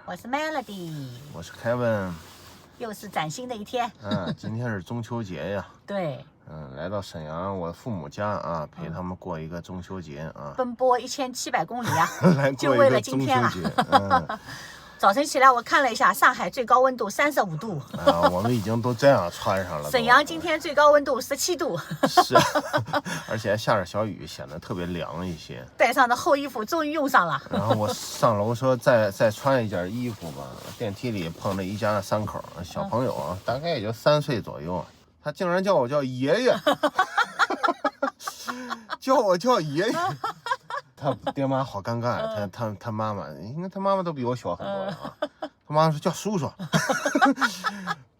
我是 Melody，我是 Kevin， 又是崭新的一天。今天是中秋节呀。对。来到沈阳我父母家啊，陪他们过一个中秋节啊。奔波1700公里啊，就为了今天啊。早晨起来我看了一下，上海最高温度35度啊，我们已经都这样穿上了。沈阳今天最高温度17度，是，而且还下着小雨，显得特别凉一些。带上的厚衣服终于用上了。然后我上楼说再穿一件衣服吧，电梯里碰着一家三口，小朋友啊，大概也就3岁左右，他竟然叫我叫爷爷，叫我叫爷爷。他爹妈好尴尬，他妈妈，因为他妈妈都比我小很多了啊。他妈妈说叫叔叔，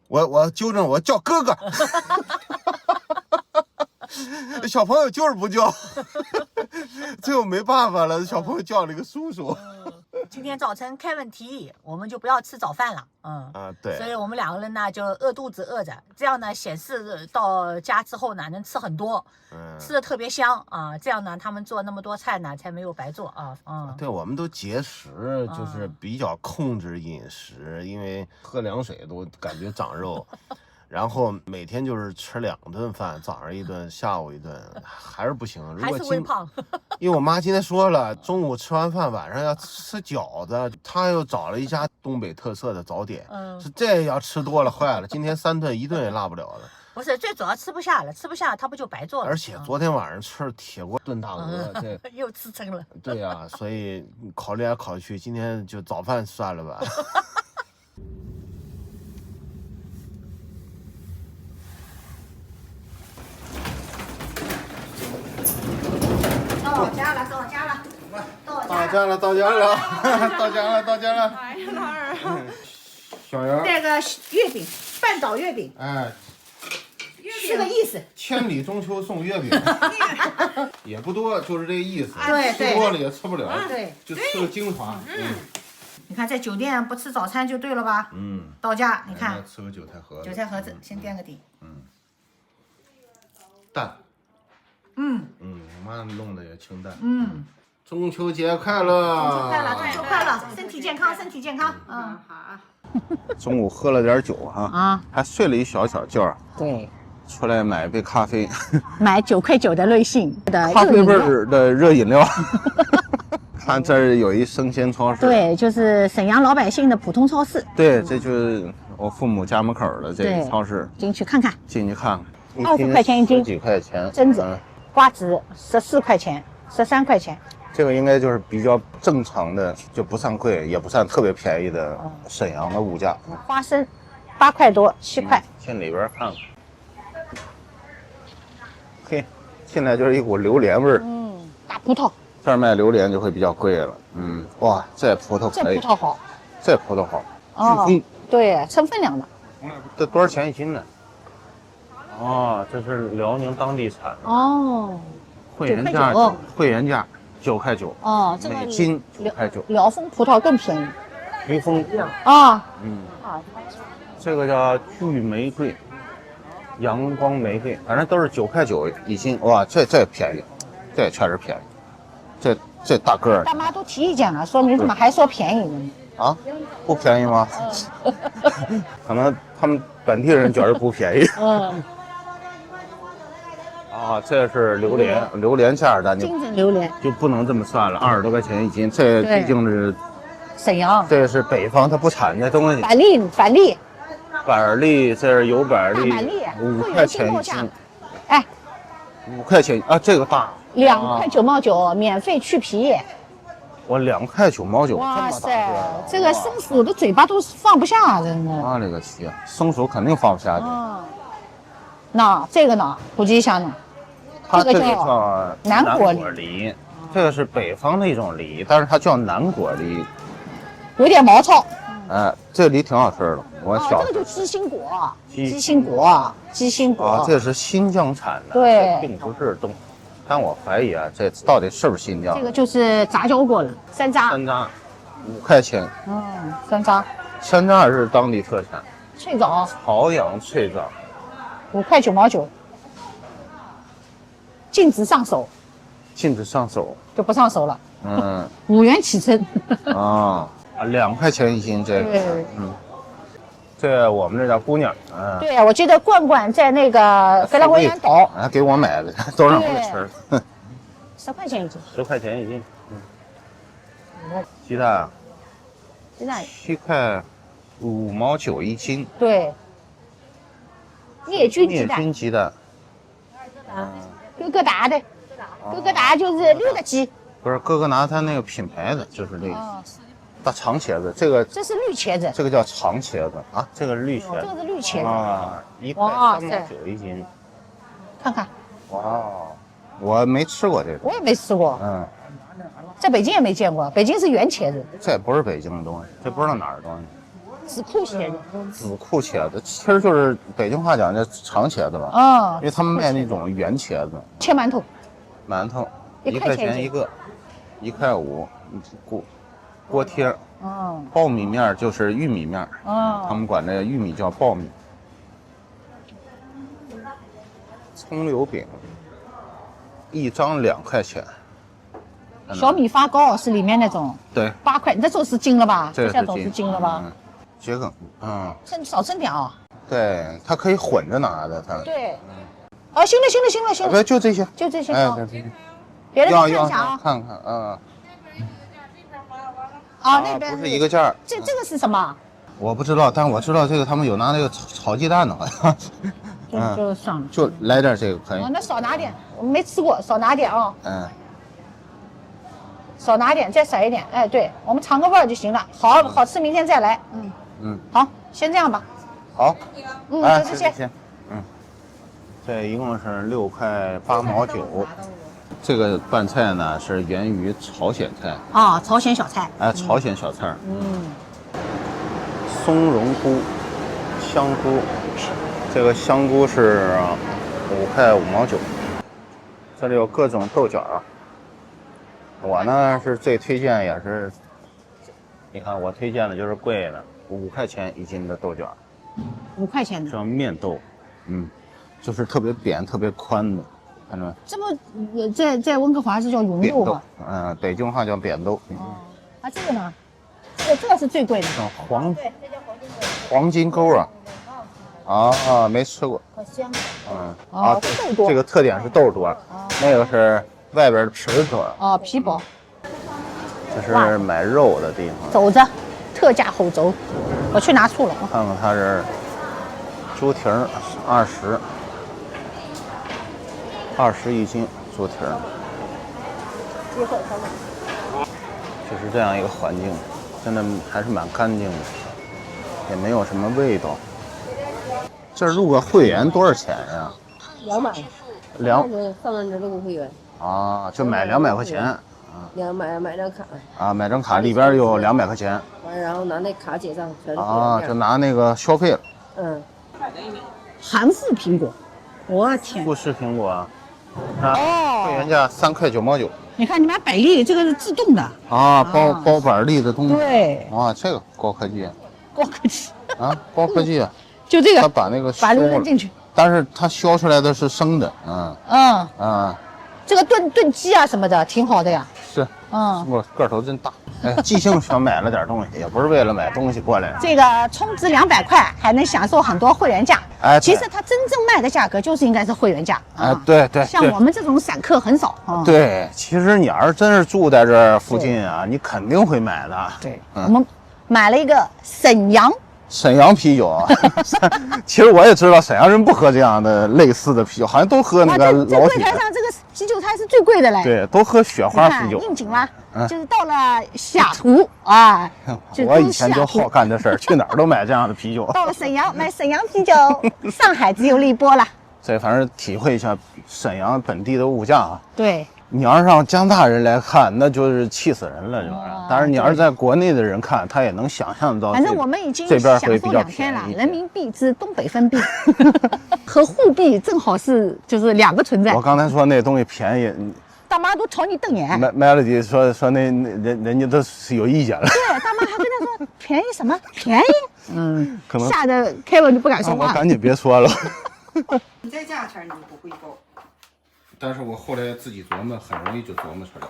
我纠正我叫哥哥。小朋友就是不叫，最后没办法了，小朋友叫了一个叔叔。今天早晨Kevin提议，我们就不要吃早饭了，对，所以我们2个人呢就饿肚子饿着，这样呢显示到家之后呢能吃很多，吃的特别香啊，这样呢他们做那么多菜呢才没有白做啊。对，我们都节食，就是比较控制饮食，因为喝凉水都感觉长肉。然后每天就是吃2顿饭，早上一顿，下午一顿，还是不行。还是微胖。因为我妈今天说了，中午吃完饭，晚上要吃饺子，她又找了一家东北特色的早点，是这要吃多了坏了，今天3顿1顿也落不了了。不是，最主要吃不下了，吃不下她不就白做了？而且昨天晚上吃了铁锅炖大鹅，这又吃撑了。对呀，所以考虑来考去，今天就早饭算了吧。到家了，到家了，到家了！哎呀，老二，小杨带个月饼，半岛月饼，是个意思。千里中秋送月饼，也不多，就是这个意思。对，吃多了也吃不了，对，就吃个精华。你看在酒店不吃早餐就对了吧？到家你看，吃个韭菜盒子，韭菜盒子先垫个底。蛋。我妈弄的也清淡。中秋节快乐！中秋快乐，身体健康，身体健康。好。中午喝了点酒哈，还睡了一小觉。对，出来买一杯咖啡，买9块9的瑞幸的咖啡味儿的热饮料。看这儿有一生鲜超市，对，就是沈阳老百姓的普通超市。对，这就是我父母家门口的这个超市。进去看看，进去看看。20块钱一斤，10几块钱。榛子、瓜子14块钱、13块钱。这个应该就是比较正常的，就不算贵，也不算特别便宜的沈阳的物价。花生8块多7块。进里边看看。嘿，进来就是一股榴莲味儿。大葡萄。这儿卖榴莲就会比较贵了。哇，这葡萄可以。这葡萄好。这葡萄好。对，称分量的。这多少钱一斤呢？这是辽宁当地产的。会员价9块9。这个每斤9块9。辽丰葡萄更便宜。于峰。这个叫聚玫瑰，阳光玫瑰，反正都是9块9一斤。哇，这便宜，这确实便宜。这大个儿，大妈都提意见了，说你怎么还说便宜呢？不便宜吗？可能他们本地人觉得不便宜。这是榴莲，榴莲价咱就金针榴莲就不能这么算了，20多块钱一斤，这毕竟是沈阳，这是北方它不产的东西。板栗，这是油板栗，5块钱一斤。5块钱啊，这个大。2块9毛9，免费去皮。我2块9毛9，哇塞，这个松鼠的嘴巴都放不下，真的。我勒个去，松鼠肯定放不下的。那这个呢？普及一下呢？它这个叫南果梨，这个是北方的一种梨，但是它叫南果梨，有点毛糙。这梨挺好吃的，我小。这个就鸡心果。这是新疆产的，对，并不是东。但我怀疑这到底是不是新疆？这个就是杂交过了，山楂5块钱。山楂也是当地特产。脆枣，朝阳脆枣5块9毛9。禁止上手，禁止上手，就不上手了。嗯，5元起称。啊，啊，2块钱一斤这个。对，这我们这叫姑娘，对呀，我记得罐罐在那个格兰维园岛，给我买的，都让我吃了。10块钱一斤。10块钱一斤。鸡蛋鸡蛋7块5毛9一斤。对。灭菌鸡灭蛋，菌鸡蛋。哥哥达的，哥哥达就是溜达鸡。不是哥哥拿它那个品牌的，就是这个哦，大长茄子，这个这是绿茄子，这个叫长茄子啊，这个是绿茄子这个是绿茄子。啊，1块3毛9一斤。看看，哇，我没吃过这个。我也没吃过，在北京也没见过，北京是圆茄子，这不是北京的东西，这不知道哪儿的东西。紫库茄子。紫库茄子其实就是北京话讲的长茄子吧，因为他们卖那种圆茄子。切馒头，馒头1 1块钱一个，1块5。锅贴，苞米面就是玉米面，他们管这玉米叫苞米。葱油饼，1张2块钱。小米发糕是里面那种，对，8块，你这就是斤了吧？这下种是斤了吧？桔梗，少称点啊。对，它可以混着拿的，它。对。啊，行了，不就这些，就这些。哎，对，别的看一要下啊。看看，啊，那边不是一个价。这个是什么？我不知道，但我知道这个他们有拿那个炒鸡蛋的，好像。就算了。就来点这个可以。那少拿点，我没吃过，少拿点啊。少拿点，再少一点。哎，对，我们尝个味儿就行了。好吃，明天再来。好，先这样吧。好。就这些。这一共是6块8毛9。这个拌菜呢是源于朝鲜菜。朝鲜小菜。朝鲜小菜。松茸菇，香菇，这个香菇是5块5毛9。这里有各种豆角。我呢是最推荐也是，你看我推荐的就是贵的，5块钱一斤的豆角。5块钱的。叫面豆，就是特别扁、特别宽的，看着没？这不在温哥华是叫芸豆吗？北京话叫扁豆。这个呢？这个是最贵的。黄金钩啊！没吃过。好香。这个特点是豆多，那个是外边皮多。皮薄。这是买肉的地方。肘子，特价吼肘，我去拿醋了。看看它是猪蹄儿20一斤，猪蹄儿。就是这样一个环境，真的还是蛮干净的，也没有什么味道。这入个会员多少钱呀？200。上面这个会员。就买200块钱。买张卡。买张卡里边有200块钱。完，然后拿那卡结账，全是。就拿那个消费了。韩式苹果，我天！富士苹果。会员价3块9毛9。你看，你买百利，这个是自动的。包板栗的东西。对。这个高科技。高科技。就这个。他把那个把扔进去。但是它削出来的是生的。这个炖鸡啊什么的挺好的呀。是。我个头真大。即兴想买了点东西，也不是为了买东西过来。这个充值200块，还能享受很多会员价。其实它真正卖的价格就是应该是会员价。对。像我们这种散客很少。对，其实你要是真是住在这附近啊，你肯定会买的。对，我们买了一个沈阳啤酒。其实我也知道沈阳人不喝这样的类似的啤酒，好像都喝那个老铁。柜台上这个啤酒它是最贵的嘞。对，都喝雪花啤酒。应景吗？就是到了西雅图啊。我以前就好干这事儿，去哪儿都买这样的啤酒。到了沈阳买沈阳啤酒，上海只有立波了。这反正体会一下沈阳本地的物价啊。对。你要是让加拿大人来看，那就是气死人了，这玩意儿。但是你要是在国内的人看，他也能想象到。反正我们已经这边会比较2天了，人民币之东北分币和沪币正好是就是2个存在。我刚才说那东西便宜，大妈都朝你瞪眼。麦乐迪说那人家都是有意见了。对，大妈还跟他说便宜什么便宜？可能吓得凯文就不敢说话。我赶紧别说了。你这价钱你不会够。但是我后来自己琢磨，很容易就琢磨出来了。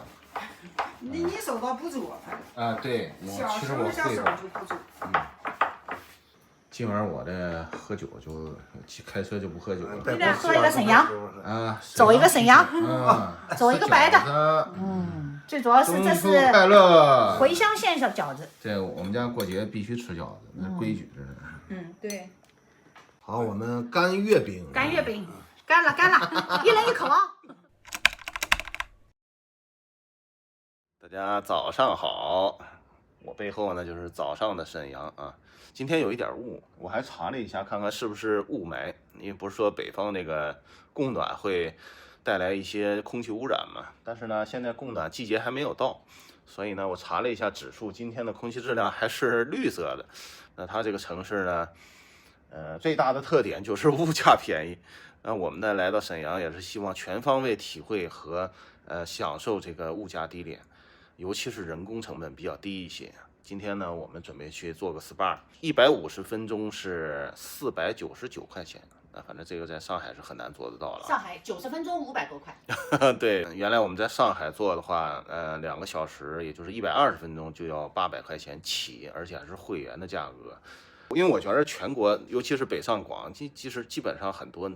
你手到不足啊，对，其实我会的。就不足。今晚我这喝酒就开车就不喝酒了。今天喝一个沈阳啊，走一个沈阳，走一个白的。最主要是这是快乐回乡县小饺子。这我们家过节必须吃饺子，那规矩这是。对。好，我们干月饼。干月饼，干了，一人一口啊！大家早上好，我背后呢就是早上的沈阳啊。今天有一点雾，我还查了一下，看看是不是雾霾。因为不是说北方那个供暖会带来一些空气污染嘛，但是呢，现在供暖季节还没有到，所以呢，我查了一下指数，今天的空气质量还是绿色的。那它这个城市呢，最大的特点就是物价便宜。那我们呢来到沈阳，也是希望全方位体会和享受这个物价低廉，尤其是人工成本比较低一些。今天呢，我们准备去做个 SPA，150分钟是499块钱。反正这个在上海是很难做得到了。上海90分钟500多块。对，原来我们在上海做的话，2个小时，也就是120分钟就要800块钱起，而且还是会员的价格。因为我觉得全国，尤其是北上广，基本上很多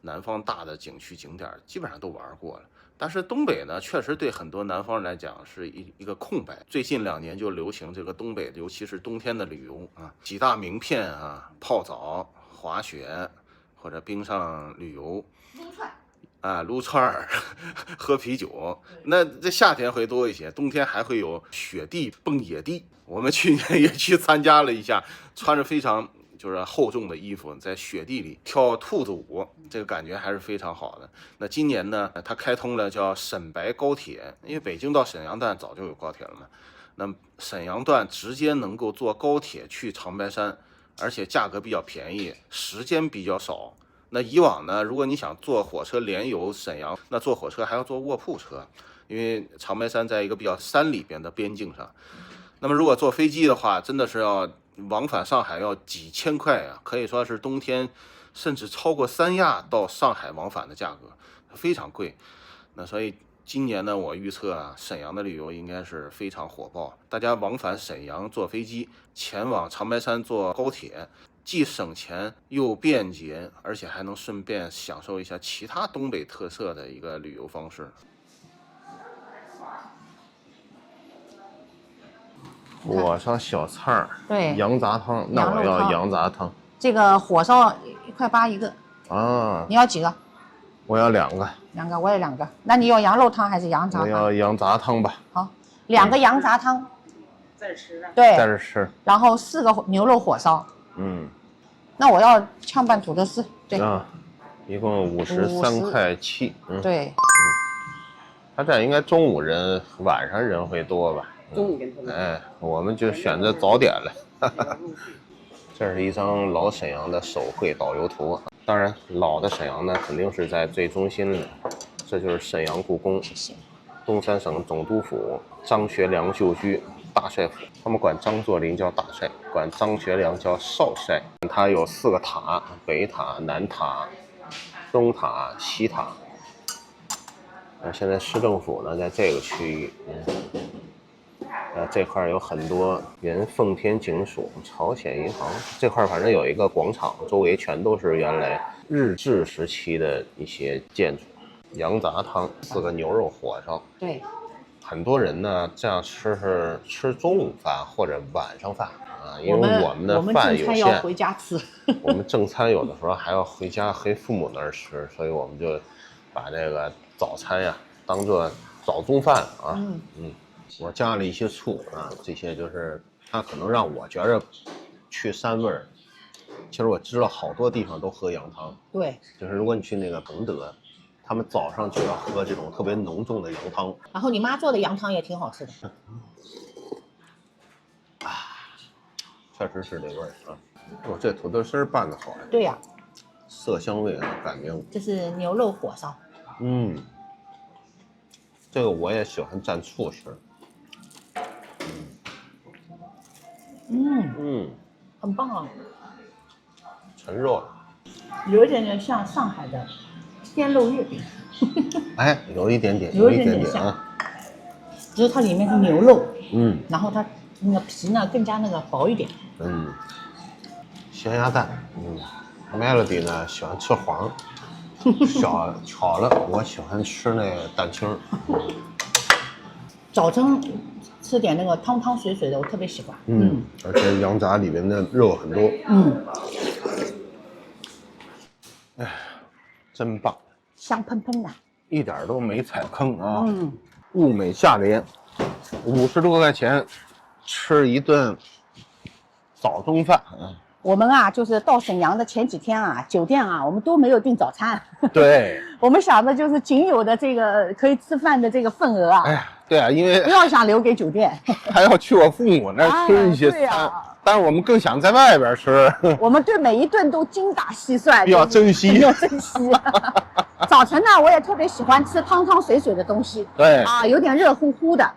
南方大的景区景点基本上都玩过了。但是东北呢，确实对很多南方人来讲是一个空白。最近2年就流行这个东北，尤其是冬天的旅游啊，几大名片啊，泡澡、滑雪或者冰上旅游，撸串儿，喝啤酒。那这夏天会多一些，冬天还会有雪地蹦野地。我们去年也去参加了一下，穿着非常就是厚重的衣服，在雪地里跳兔子舞，这个感觉还是非常好的。那今年呢，它开通了叫沈白高铁，因为北京到沈阳段早就有高铁了嘛。那沈阳段直接能够坐高铁去长白山，而且价格比较便宜，时间比较少。那以往呢，如果你想坐火车连游沈阳，那坐火车还要坐卧铺车，因为长白山在一个比较山里边的边境上。那么如果坐飞机的话，真的是要往返上海要几千块啊，可以说是冬天甚至超过3亚到上海往返的价格，非常贵。那所以今年呢，我预测啊，沈阳的旅游应该是非常火爆。大家往返沈阳坐飞机，前往长白山坐高铁，既省钱又便捷，而且还能顺便享受一下其他东北特色的一个旅游方式。火烧小菜儿，对，羊杂汤，那我要羊杂汤。这个火烧1.8块一个。啊，你要几个？我要2个。2个，我也2个。那你要羊肉汤还是羊杂汤？我要羊杂汤吧。好，2个羊杂汤。在这吃啊？对，在这吃。然后4个牛肉火烧。那我要炝拌土豆丝。对。一共53.7块。对。他这应该中午人，晚上人会多吧？中午跟他们。我们就选择早点了。这是一张老沈阳的手绘导游图，当然老的沈阳呢肯定是在最中心的。这就是沈阳故宫，东三省总督府，张学良旧居大帅府。他们管张作霖叫大帅，管张学良叫少帅。它有4个塔：北塔、南塔、东塔、西塔。现在市政府呢在这个区域。这块有很多原奉天警署、朝鲜银行，这块反正有一个广场，周围全都是原来日治时期的一些建筑。羊杂汤，4个牛肉火烧。对，很多人呢这样吃是吃中午饭或者晚上饭啊，因为我们的饭有限，要回家吃。我们正餐有的时候还要回家回父母那儿吃，所以我们就把这个早餐呀当做早中饭啊。我加了一些醋啊，这些就是它可能让我觉着去膻味儿。其实我知道好多地方都喝羊汤，对，就是如果你去那个承德，他们早上就要喝这种特别浓重的羊汤。然后你妈做的羊汤也挺好吃的。确实是这味儿啊！这土豆丝拌的好呀。对呀。色香味啊，感觉。这是牛肉火烧。这个我也喜欢蘸醋吃。很棒啊。纯肉。有一点点像上海的鲜肉月饼。有一点点，有一点点像啊。只是它里面是牛肉，然后它那个皮呢更加那个薄一点。咸鸭蛋，Melody 呢喜欢吃黄，巧了，我喜欢吃那个蛋清。早晨吃点那个汤汤水水的，我特别喜欢。而且羊杂里面的肉很多。哎，真棒，香喷喷的，一点都没踩坑啊！物美价廉，50多块钱吃一顿早中饭。我们啊，就是到沈阳的前几天啊，酒店啊，我们都没有订早餐。对，我们想的就是仅有的这个可以吃饭的这个份额啊。哎呀，对啊，因为不要想留给酒店，还要去我父母那儿吃一些餐，但是我们更想在外边吃。我们对每一顿都精打细算，要珍惜，要珍惜。早晨呢，我也特别喜欢吃汤汤水水的东西。对啊，有点热乎乎的，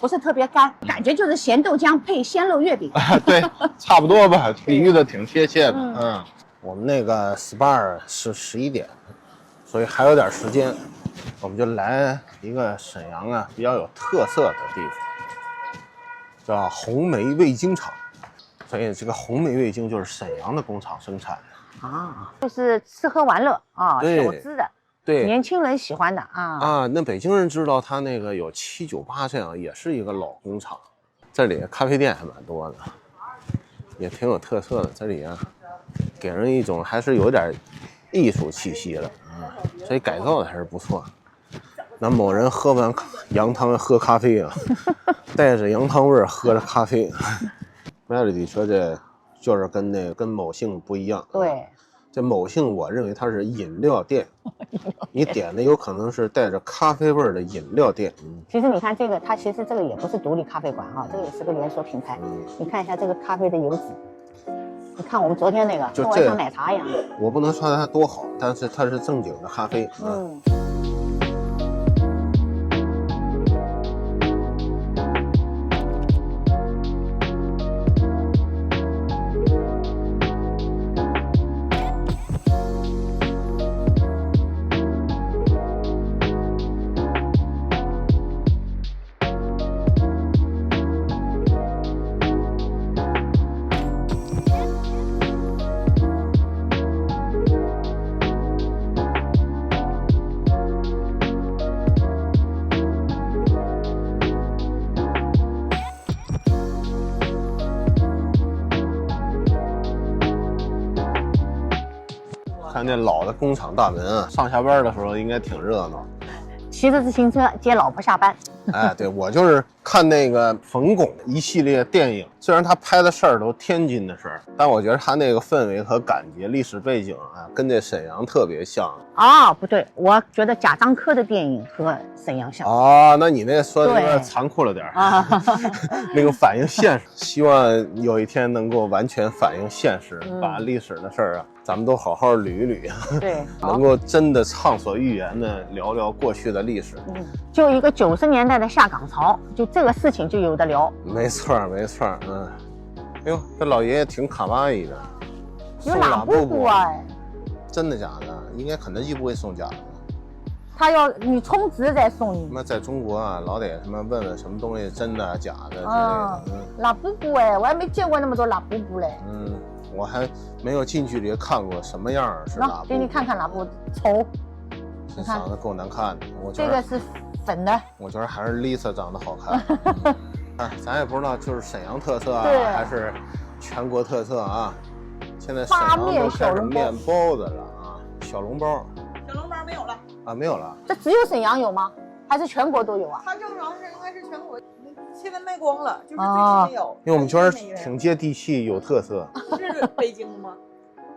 不是特别干，感觉就是咸豆浆配鲜肉月饼。对，差不多吧，比喻的挺贴切的。我们那个 SPA 是11点，所以还有点时间，我们就来一个沈阳啊比较有特色的地方，叫红梅味精厂。所以这个红梅味精就是沈阳的工厂生产的啊，就是吃喝玩乐啊，小资的，对，年轻人喜欢的啊。那北京人知道它那个有798这样，也是一个老工厂。这里咖啡店还蛮多的，也挺有特色的。这里啊，给人一种还是有点艺术气息的，所以改造的还是不错。那某人喝完羊汤喝咖啡啊，带着羊汤味儿喝着咖啡。Melody 说这就是跟某姓不一样。对，这某姓我认为它是饮料店，你点的有可能是带着咖啡味儿的饮料店。其实你看这个，它其实这个也不是独立咖啡馆啊，这个也是个连锁品牌。你看一下这个咖啡的油脂，你看我们昨天那个跟我像奶茶一样的。我不能说它多好，但是它是正经的咖啡。看这老的工厂大门啊，上下班的时候应该挺热闹。骑着自行车接老婆下班。哎，对，我就是看那个冯巩一系列电影，虽然他拍的事儿都天津的事儿，但我觉得他那个氛围和感觉、历史背景啊，跟这沈阳特别像。不对，我觉得贾樟柯的电影和沈阳像。那你那说的有点残酷了点啊，那个反映现实，希望有一天能够完全反映现实，把历史的事儿啊，咱们都好好捋一捋，对，能够真的畅所欲言的聊聊过去的历史。就一个90年代的下岗潮，就这个事情就有的聊。没错，哎呦，这老爷爷挺卡哇伊的，有拉布布啊？真的假的？应该肯德基不会送假的。他要你充值再送你。在中国啊，老得他妈问问什么东西真的假的之类的。拉布布我还没见过那么多拉布布嘞。我还没有近距离看过什么样是拉布。给你看看拉布，丑。这长得够难看的，我觉得。这个是粉的。我觉得还是 Lisa 长得好看。咱也不知道就是沈阳特色啊，还是全国特色啊。现在沈阳都开始面包子了啊，小笼包。小笼包没有了啊，没有了。这只有沈阳有吗？还是全国都有啊？它正常是应该是全国，现在卖光了，就是最近没有。因为我们觉得挺接地气，有特色。是北京吗？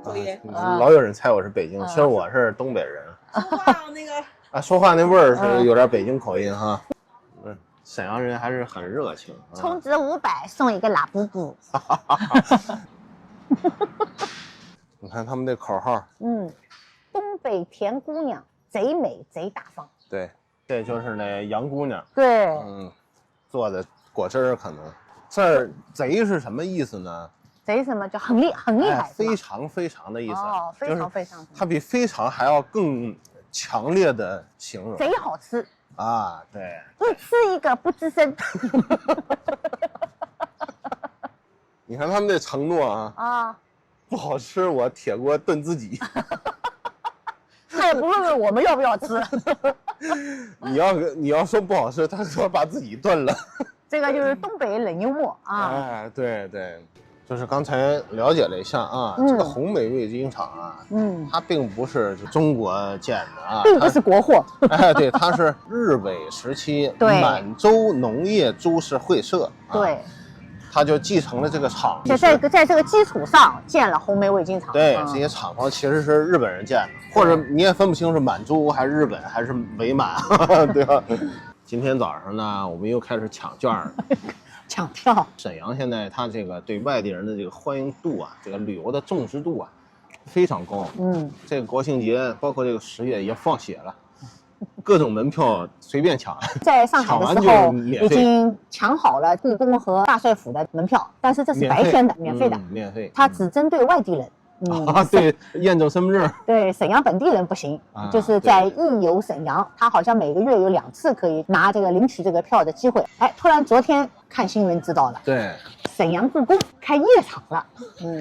所以老有人猜我是北京，其实我是东北人。说话那个说话那味儿是有点北京口音哈。沈阳人还是很热情。充值500送一个拉布布。你看他们这口号，东北甜姑娘，贼美贼大方。对，这就是那杨姑娘。对，做的果汁儿可能。这儿贼是什么意思呢？贼什么叫很厉害？非常非常的意思。非常非常。它比非常还要更强烈的形容。贼好吃。啊，对，不吃一个不吱声。你看他们这承诺啊，啊，不好吃我铁锅炖自己。他也不问问我们要不要吃。你要说不好吃，他说把自己炖了。这个就是东北冷幽默啊。哎，对对，就是刚才了解了一下啊，这个红美味精厂啊，它并不是中国建的啊，并不是国货。哎，对，它是日伪时期对满洲农业株式会社，对，它就继承了这个厂，就在这个基础上建了红梅味精厂。对，这些厂房其实是日本人建的，或者你也分不清是满洲还是日本还是伪满，对吧？今天早上呢，我们又开始抢券了。抢票。沈阳现在它这个对外地人的这个欢迎度啊，这个旅游的重视度啊，非常高。这个国庆节包括这个10月也放血了，各种门票随便抢。在上海的时候已经抢好了故宫和大帅府的门票，但是这是白天的，免费的，免费。它只针对外地人。对，验证身份证。对，沈阳本地人不行，就是在义游沈阳，他好像每个月有2次可以拿这个领取这个票的机会。哎，突然昨天看新闻知道了，对，沈阳故宫开夜场了，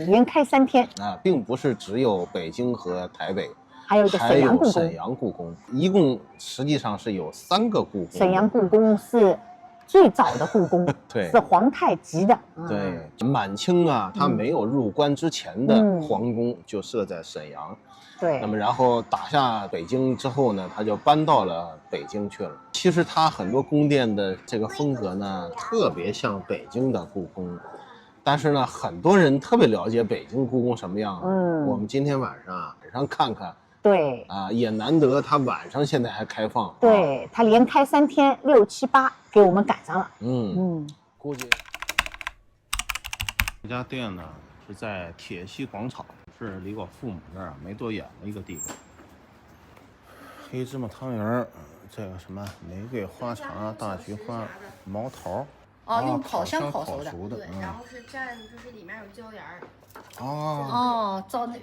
连开3天啊，并不是只有北京和台北，还有一个沈阳故宫。沈阳故宫一共实际上是有3个故宫。沈阳故宫是最早的故宫，对，是皇太极的。对，满清啊，他没有入关之前的皇宫就设在沈阳。对，那么然后打下北京之后呢，他就搬到了北京去了。其实他很多宫殿的这个风格呢，特别像北京的故宫，但是呢，很多人特别了解北京故宫什么样。我们今天晚上看看。对啊，也难得他晚上现在还开放。对，他连开3天，6、7、8给我们赶上了。估计这家店呢是在铁西广场，是离我父母这儿没多远的一个地方。黑芝麻汤圆，这个什么玫瑰花茶、大菊花、毛桃。用烤箱烤熟的。对，然后是蘸，就是里面有椒盐儿。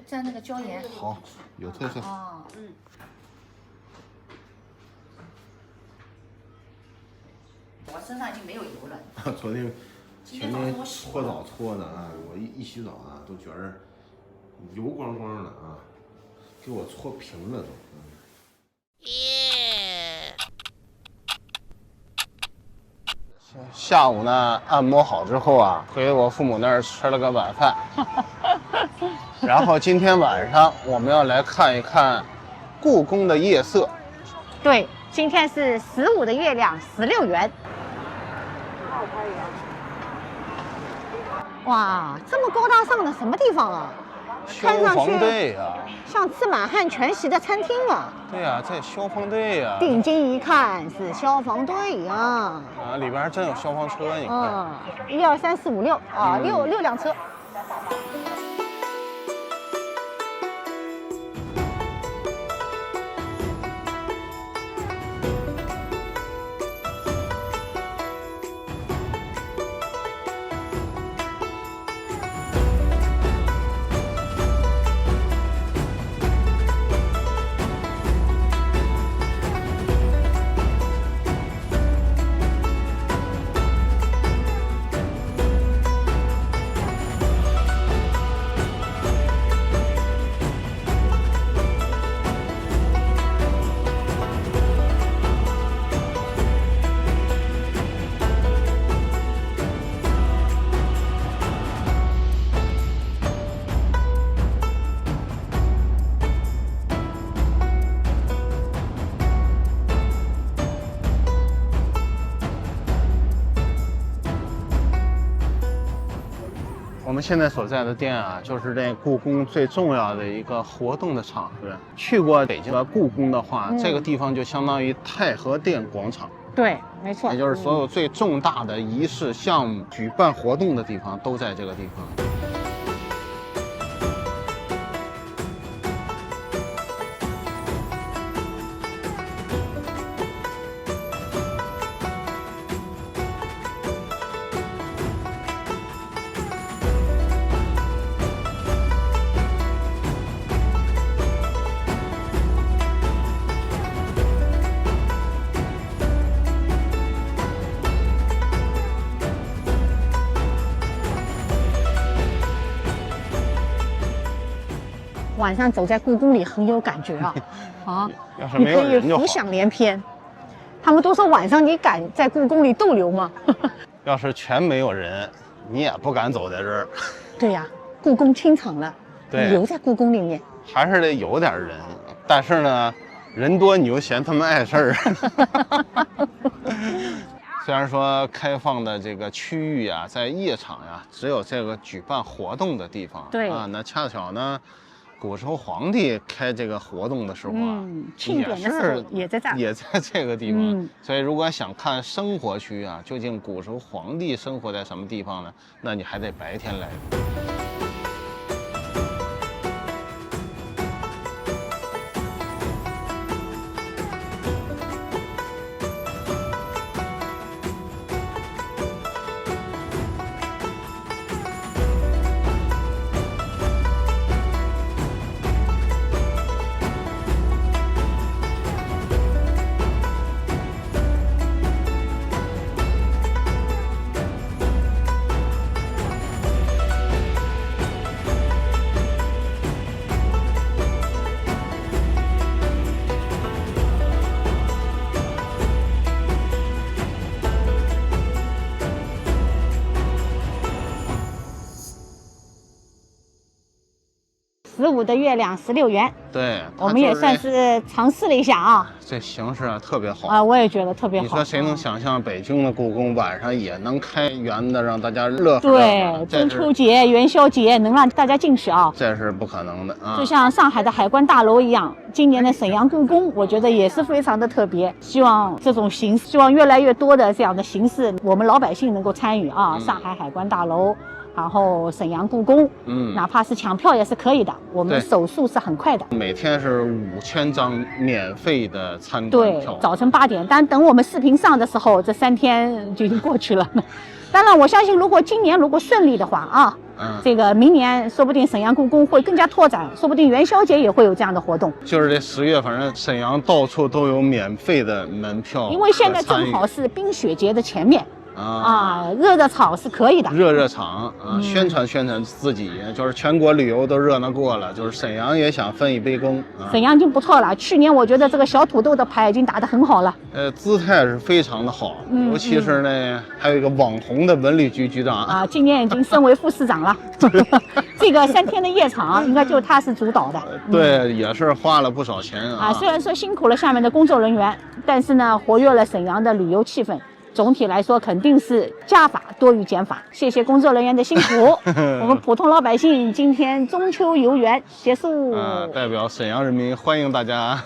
蘸那个椒盐。好，有特色。我身上已经没有油了。昨天前天搓澡搓的啊，我一洗澡啊，都觉着油光光的啊，给我搓平了都。下午呢，按摩好之后啊，回我父母那儿吃了个晚饭。然后今天晚上我们要来看一看故宫的夜色。对，今天是15的月亮16圆。哇，这么高大上的什么地方啊？看上去像吃满汉全席的餐厅啊。对呀，这消防队呀。定睛一看是消防队呀。啊，里边还真有消防车，你看。1、2、3、4、5、6啊，6辆车。我们现在所在的店啊，就是这故宫最重要的一个活动的场合。去过北京的故宫的话，这个地方就相当于太和殿广场。对，没错，也就是所有最重大的仪式项目、举办活动的地方都在这个地方。晚上走在故宫里很有感觉啊！啊，要是没有人就好。浮想联翩。他们都说晚上你敢在故宫里逗留吗？要是全没有人，你也不敢走在这儿。对呀，故宫清场了，对，留在故宫里面还是得有点人。但是呢，人多你又嫌他们碍事儿。虽然说开放的这个区域啊，在夜场呀，只有这个举办活动的地方。对啊，那恰巧呢，古时候皇帝开这个活动的时候啊，庆典的时候也在这儿，也在这个地方。所以如果想看生活区啊，究竟古时候皇帝生活在什么地方呢？那你还得白天来。15的月亮16圆，对，我们也算是尝试了一下啊。这形式啊特别好啊，我也觉得特别好。你说谁能想象北京的故宫晚上也能开圆的，让大家乐呵？对，中秋节、元宵节能让大家进去啊，这是不可能的啊。就像上海的海关大楼一样，今年的沈阳故宫，我觉得也是非常的特别。希望这种形式，希望越来越多的这样的形式，我们老百姓能够参与啊。上海海关大楼。然后沈阳故宫，哪怕是抢票也是可以的，我们手速是很快的。每天是5000张免费的参观票，对，早晨8点，但等我们视频上的时候，这3天就已经过去了。当然，我相信如果今年如果顺利的话啊，这个明年说不定沈阳故宫会更加拓展，说不定元宵节也会有这样的活动。就是这10月，反正沈阳到处都有免费的门票，因为现在正好是冰雪节的前面。热热场是可以的，热场啊，宣传自己，就是全国旅游都热闹过了，就是沈阳也想分一杯羹。沈阳已经不错了，去年我觉得这个小土豆的牌已经打得很好了，姿态是非常的好，尤其是呢，还有一个网红的文旅局局长啊，今年已经升为副市长了。这个3天的夜场应该就他是主导的，对，也是花了不少钱啊。虽然说辛苦了下面的工作人员，但是呢，活跃了沈阳的旅游气氛。总体来说肯定是加法多于减法，谢谢工作人员的辛苦。我们普通老百姓今天中秋游园结束。代表沈阳人民欢迎大家。